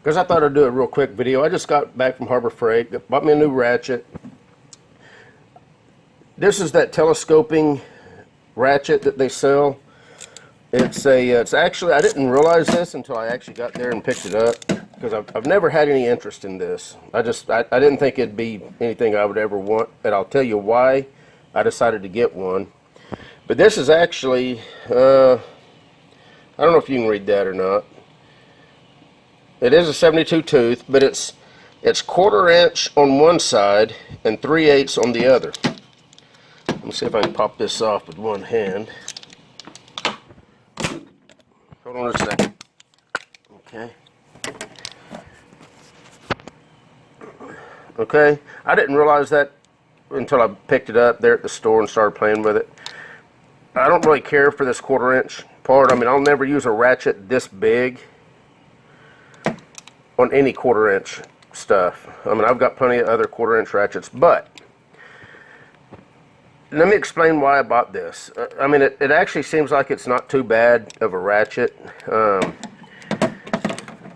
because I thought I'd do a real quick video. I just got back from Harbor Freight, bought me a new ratchet. This is that telescoping ratchet that they sell. It's actually, I didn't realize this until I actually got there and picked it up, because I've never had any interest in this. I didn't think it'd be anything I would ever want, and I'll tell you why I decided to get one. But this is actually, I don't know if you can read that or not. It is a 72 tooth, but it's 1/4 inch on one side and 3/8 on the other. Let me see if I can pop this off with one hand. Hold on a second. Okay. Okay, I didn't realize that until I picked it up there at the store and started playing with it. I don't really care for this 1/4 inch part. I mean, I'll never use a ratchet this big on any 1/4 inch stuff. I mean, I've got plenty of other 1/4 inch ratchets, but let me explain why I bought this. I mean, it actually seems like it's not too bad of a ratchet.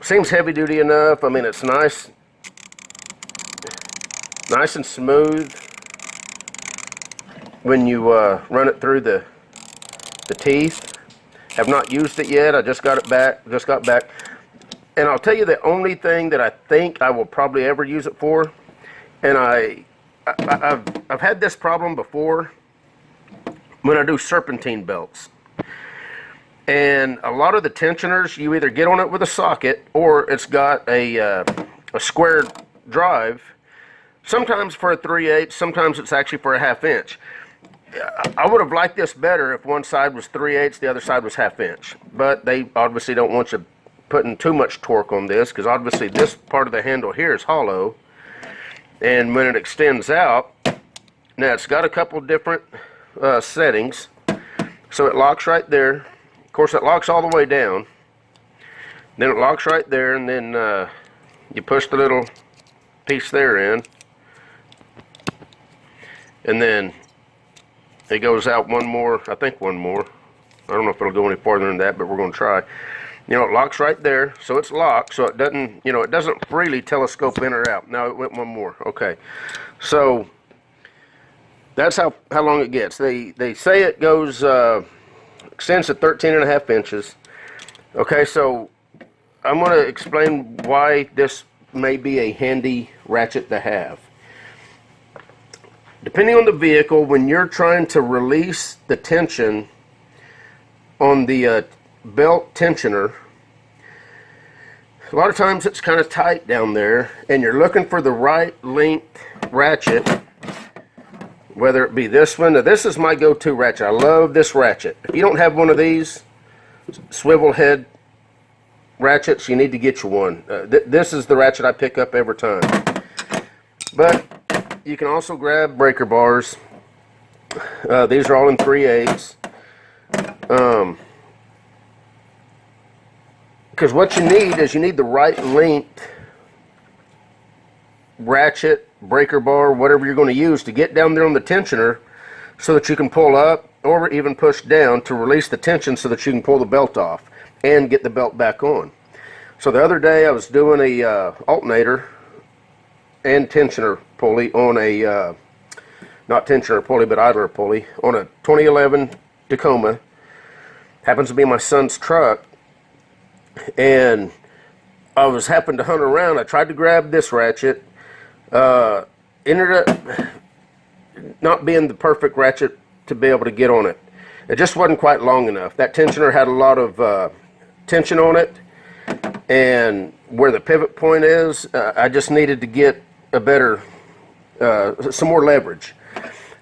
Seems heavy duty enough. I mean, it's nice and smooth when you run it through the teeth. Have not used it yet. I just got it back. And I'll tell you the only thing that I think I will probably ever use it for, and I've had this problem before when I do serpentine belts. And a lot of the tensioners, you either get on it with a socket or it's got a square drive. Sometimes for a 3/8, sometimes it's actually for a 1/2 inch. I would have liked this better if one side was 3/8, the other side was 1/2 inch. But they obviously don't want you putting too much torque on this, because obviously this part of the handle here is hollow. And when it extends out, now it's got a couple different settings. So it locks right there. Of course, it locks all the way down. Then it locks right there, and then you push the little piece there in. And then it goes out one more, I think one more. I don't know if it'll go any farther than that, but we're going to try. You know, it locks right there, so it's locked, so it doesn't, you know, it doesn't freely telescope in or out. Now it went one more. Okay, so that's how long it gets. They say it goes extends to 13.5 inches. Okay, so I'm going to explain why this may be a handy ratchet to have. Depending on the vehicle, when you're trying to release the tension on the belt tensioner, a lot of times it's kind of tight down there, and you're looking for the right length ratchet, whether it be this one. Now, this is my go-to ratchet. I love this ratchet. If you don't have one of these swivel head ratchets, you need to get you one. This is the ratchet I pick up every time. But you can also grab breaker bars. These are all in 3/8. Because what you need is you need the right length ratchet, breaker bar, whatever you're going to use to get down there on the tensioner, so that you can pull up or even push down to release the tension, so that you can pull the belt off and get the belt back on. So the other day I was doing a alternator and tensioner pulley on a, not tensioner pulley, but idler pulley, on a 2011 Tacoma. Happens to be my son's truck. And I was happened to hunt around. I tried to grab this ratchet. Ended up not being the perfect ratchet to be able to get on it. It just wasn't quite long enough. That tensioner had a lot of tension on it. And where the pivot point is, I just needed to get a better, some more leverage.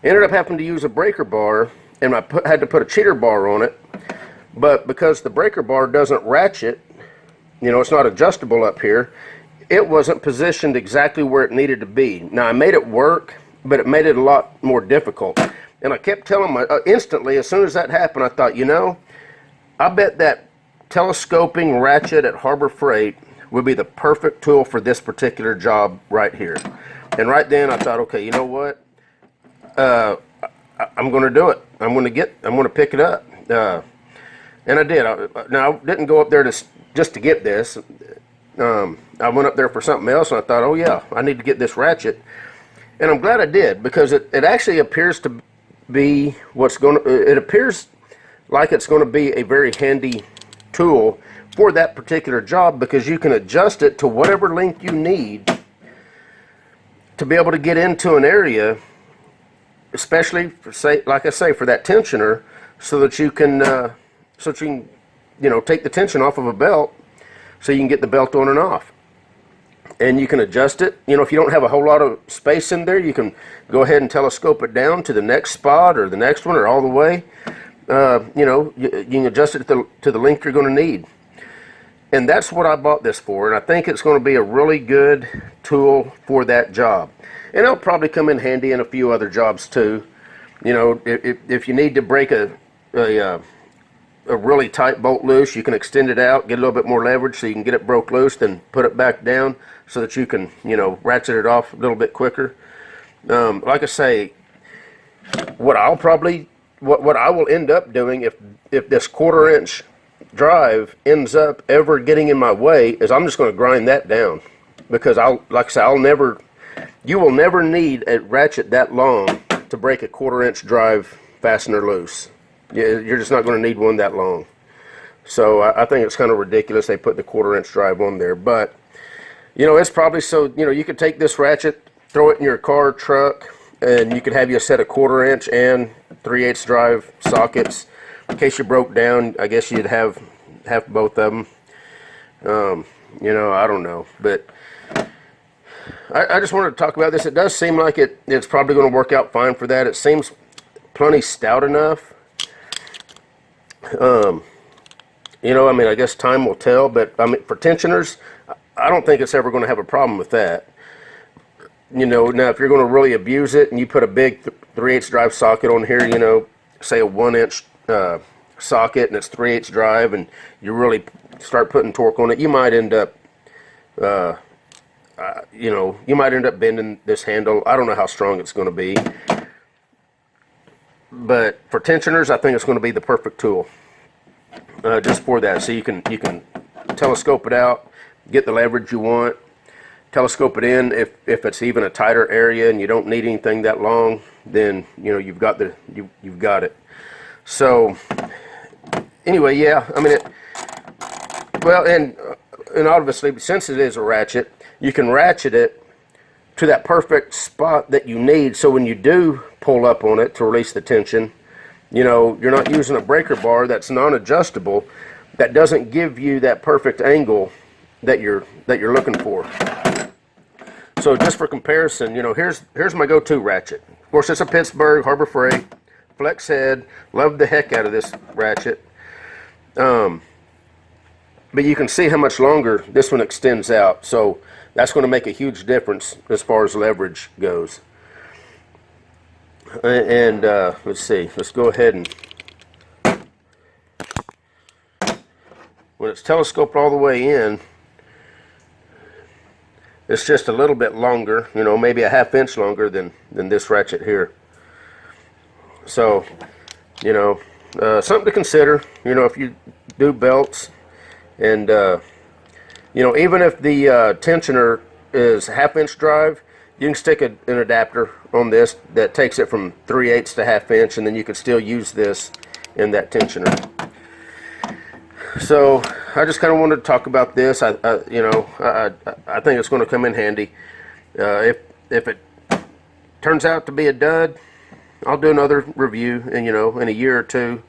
Ended up having to use a breaker bar, and I had to put a cheater bar on it. But because the breaker bar doesn't ratchet, you know, it's not adjustable up here, it wasn't positioned exactly where it needed to be. Now, I made it work, but it made it a lot more difficult. And I kept telling my, instantly, as soon as that happened, I thought, you know, I bet that telescoping ratchet at Harbor Freight would be the perfect tool for this particular job right here. And right then I thought, okay, you know what? I'm going to do it. I'm going to pick it up. And I did. Now, I didn't go up there just to get this. I went up there for something else, and I thought, oh yeah, I need to get this ratchet. And I'm glad I did, because it actually appears to be it appears like it's going to be a very handy tool for that particular job, because you can adjust it to whatever length you need to be able to get into an area, especially for, say, like I say, for that tensioner, so that you can take the tension off of a belt, so you can get the belt on and off. And you can adjust it. If you don't have a whole lot of space in there, you can go ahead and telescope it down to the next spot or the next one, or all the way. You can adjust it to the length you're going to need. And that's what I bought this for, and I think it's going to be a really good tool for that job. And it'll probably come in handy in a few other jobs too. If you need to break a really tight bolt loose, you can extend it out, get a little bit more leverage so you can get it broke loose, then put it back down so that you can, ratchet it off a little bit quicker. Like I say, what I will end up doing if this 1/4 inch drive ends up ever getting in my way is I'm just going to grind that down, because you will never need a ratchet that long to break a 1/4 inch drive fastener loose. You're just not going to need one that long. So I think it's kind of ridiculous they put the 1/4 inch drive on there, but it's probably so you could take this ratchet, throw it in your car, truck, and you could have you a set of 1/4 inch and 3/8 drive sockets. In case you broke down, I guess you'd have both of them. I don't know, but I just wanted to talk about this. It does seem like it's probably going to work out fine for that. It seems plenty stout enough. I guess time will tell, but for tensioners, I don't think it's ever going to have a problem with that. Now if you're going to really abuse it and you put a big 3/8 drive socket on here, say a 1 inch socket, and it's 3/8 drive, and you really start putting torque on it, you might end up bending this handle. I don't know how strong it's going to be, but for tensioners, I think it's going to be the perfect tool, just for that. So you can telescope it out, get the leverage you want, telescope it in if it's even a tighter area and you don't need anything that long, then you've got it. So anyway, yeah, and obviously, since it is a ratchet, you can ratchet it to that perfect spot that you need, so when you do pull up on it to release the tension, you're not using a breaker bar that's non-adjustable, that doesn't give you that perfect angle that you're looking for. So just for comparison, here's my go-to ratchet. Of course, it's a Pittsburgh Harbor Freight flex head. Love the heck out of this ratchet. But you can see how much longer this one extends out, so that's going to make a huge difference as far as leverage goes. And let's see, let's go ahead and, when it's telescoped all the way in, it's just a little bit longer, maybe a 1/2 inch longer than this ratchet here. So, something to consider, if you do belts. And even if the tensioner is 1/2 inch drive, you can stick an adapter on this that takes it from 3/8 to 1/2 inch, and then you could still use this in that tensioner. So I just kind of wanted to talk about this. I think it's going to come in handy. If it turns out to be a dud, I'll do another review, and in a year or two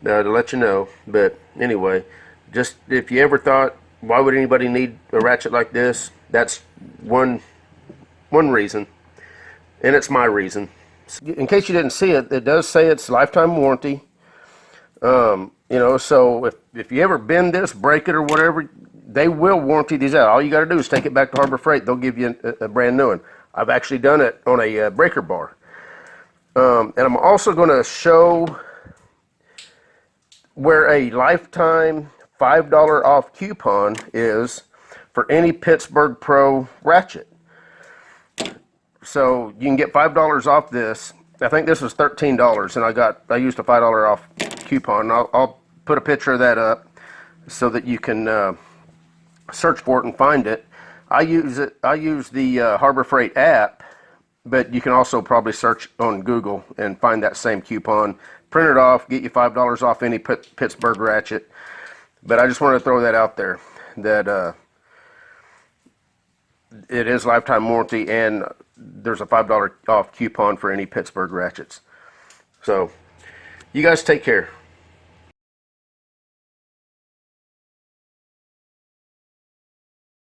to let you know. But anyway, just if you ever thought, why would anybody need a ratchet like this? That's one reason, and it's my reason. In case you didn't see it, it does say it's lifetime warranty. So if you ever bend this, break it or whatever, they will warranty these out. All you got to do is take it back to Harbor Freight. They'll give you a brand new one. I've actually done it on a breaker bar. And I'm also going to show where a lifetime $5 off coupon is for any Pittsburgh Pro ratchet. So you can get $5 off this. I think this was $13, and I used a $5 off coupon. I'll put a picture of that up so that you can search for it and find it. I use the Harbor Freight app, but you can also probably search on Google and find that same coupon. Print it off, get you $5 off any Pittsburgh ratchet. But I just wanted to throw that out there, that it is lifetime warranty, and there's a $5 off coupon for any Pittsburgh ratchets. So, you guys take care.